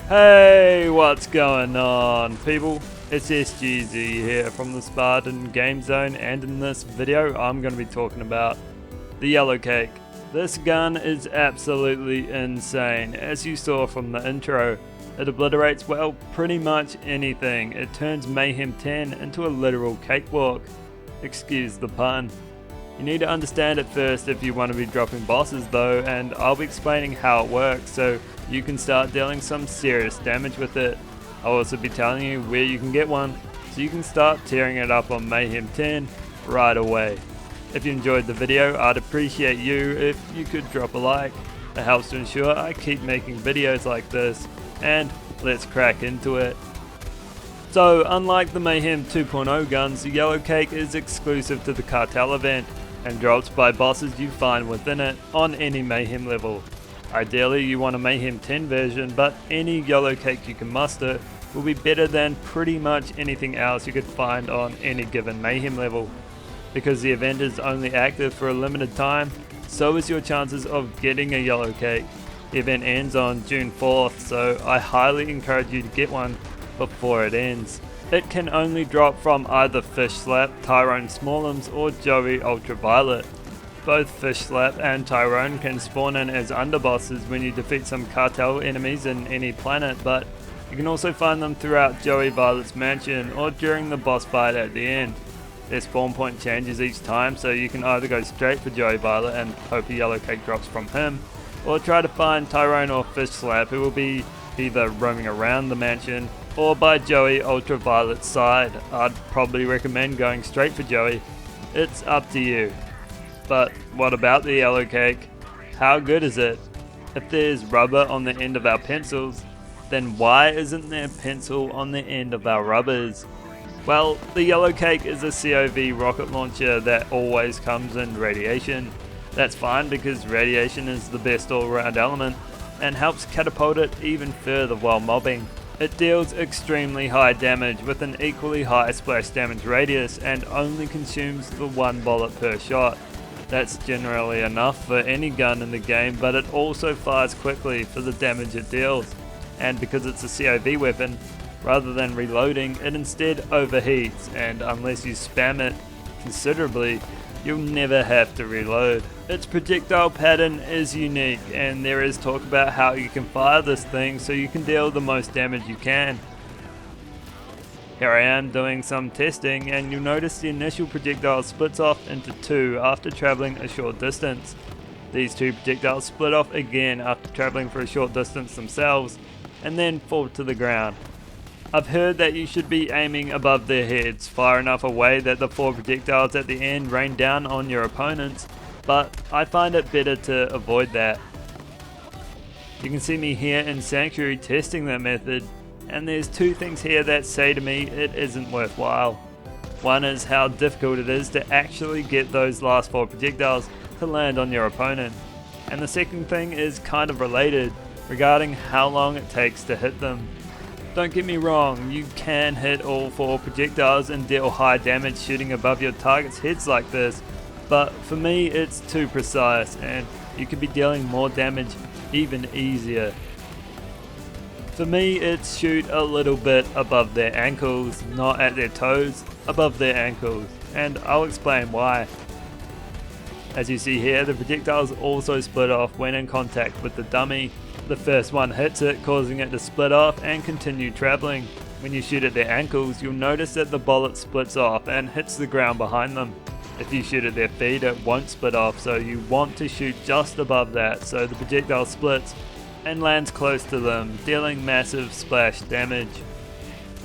Hey, what's going on, people? It's SGZ here from the SpartanGameZone, and in this video I'm going to be talking about the Yellowcake. This gun is absolutely insane. As you saw from the intro, it obliterates, well, pretty much anything. It turns Mayhem 10 into a literal cakewalk. Excuse the pun. You need to understand it first if you want to be dropping bosses though, and I'll be explaining how it works so you can start dealing some serious damage with it. I'll also be telling you where you can get one so you can start tearing it up on Mayhem 10 right away. If you enjoyed the video, I'd appreciate you if you could drop a like. It helps to ensure I keep making videos like this, and let's crack into it. So, unlike the Mayhem 2.0 guns, the Yellowcake is exclusive to the Cartel Event and drops by bosses you find within it on any Mayhem level. Ideally you want a Mayhem 10 version, but any Yellowcake you can muster will be better than pretty much anything else you could find on any given Mayhem level. Because the event is only active for a limited time, so is your chances of getting a Yellowcake. The event ends on June 4th, so I highly encourage you to get one before it ends. It can only drop from either Fish Slap, Tyrone Smallums, or Joey Ultraviolet. Both Fish Slap and Tyrone can spawn in as underbosses when you defeat some cartel enemies in any planet, but you can also find them throughout Joey Violet's mansion or during the boss fight at the end. Their spawn point changes each time, so you can either go straight for Joey Violet and hope a Yellowcake drops from him, or try to find Tyrone or Fish Slap, who will be either roaming around the mansion or by Joey Ultraviolet's side. I'd probably recommend going straight for Joey. It's up to you. But what about the Yellowcake? How good is it? If there's rubber on the end of our pencils, then why isn't there pencil on the end of our rubbers? Well, the Yellowcake is a COV rocket launcher that always comes in radiation. That's fine because radiation is the best all-round element and helps catapult it even further while mobbing. It deals extremely high damage with an equally high splash damage radius and only consumes the one bullet per shot. That's generally enough for any gun in the game, but it also fires quickly for the damage it deals. And because it's a COV weapon, rather than reloading, it instead overheats, and unless you spam it considerably, you'll never have to reload. Its projectile pattern is unique, and there is talk about how you can fire this thing so you can deal the most damage you can. Here I am doing some testing, and you'll notice the initial projectile splits off into two after travelling a short distance. These two projectiles split off again after travelling for a short distance themselves, and then fall to the ground. I've heard that you should be aiming above their heads, far enough away that the four projectiles at the end rain down on your opponents, but I find it better to avoid that. You can see me here in Sanctuary testing that method, and there's two things here that say to me it isn't worthwhile. One is how difficult it is to actually get those last four projectiles to land on your opponent, and the second thing is kind of related, regarding how long it takes to hit them. Don't get me wrong, you can hit all four projectiles and deal high damage shooting above your target's heads like this, but for me it's too precise and you could be dealing more damage even easier. For me it's shoot a little bit above their ankles, not at their toes, above their ankles, and I'll explain why. As you see here, the projectiles also split off when in contact with the dummy. The first one hits it, causing it to split off and continue travelling. When you shoot at their ankles, you'll notice that the bullet splits off and hits the ground behind them. If you shoot at their feet, it won't split off, so you want to shoot just above that so the projectile splits and lands close to them, dealing massive splash damage.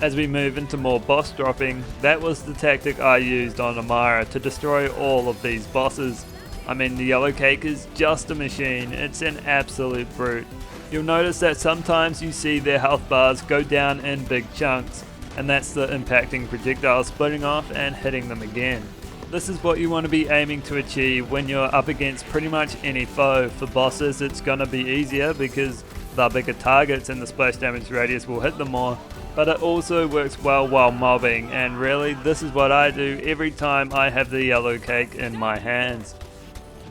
As we move into more boss dropping, that was the tactic I used on Amara to destroy all of these bosses. I mean, the Yellowcake is just a machine, it's an absolute brute. You'll notice that sometimes you see their health bars go down in big chunks, and that's the impacting projectile splitting off and hitting them again. This is what you want to be aiming to achieve when you're up against pretty much any foe. For bosses it's gonna be easier because they're bigger targets and the splash damage radius will hit them more, but it also works well while mobbing, and really this is what I do every time I have the Yellowcake in my hands.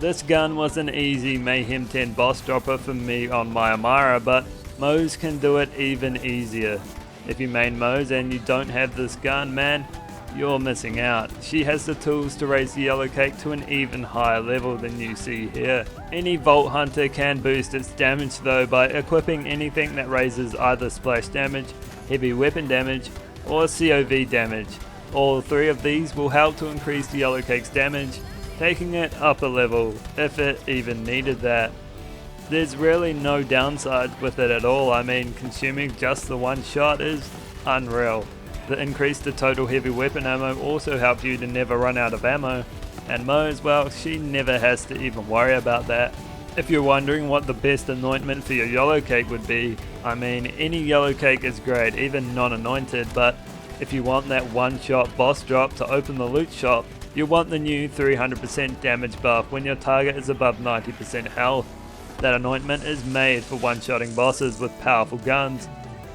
This gun was an easy Mayhem 10 boss dropper for me on my Amara, but Moes can do it even easier. If you main Moes and you don't have this gun, man, you're missing out. She has the tools to raise the Yellowcake to an even higher level than you see here. Any Vault Hunter can boost its damage though by equipping anything that raises either splash damage, heavy weapon damage, or COV damage. All three of these will help to increase the Yellowcake's damage, taking it up a level, if it even needed that. There's really no downside with it at all. I mean, consuming just the one shot is unreal. The increase to total heavy weapon ammo also helps you to never run out of ammo, and Moes, well, she never has to even worry about that. If you're wondering what the best anointment for your Yellowcake would be, I mean, any Yellowcake is great, even non-anointed, but if you want that one-shot boss drop to open the loot shop, you'll want the new 300% damage buff when your target is above 90% health. That anointment is made for one-shotting bosses with powerful guns,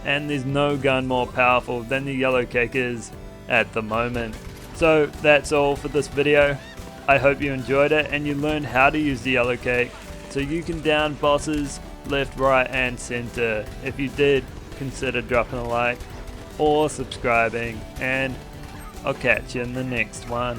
and there's no gun more powerful than the Yellowcake is at the moment. So that's all for this video. I hope you enjoyed it and you learned how to use the Yellowcake so you can down bosses left, right and center. If you did, consider dropping a like or subscribing, and I'll catch you in the next one.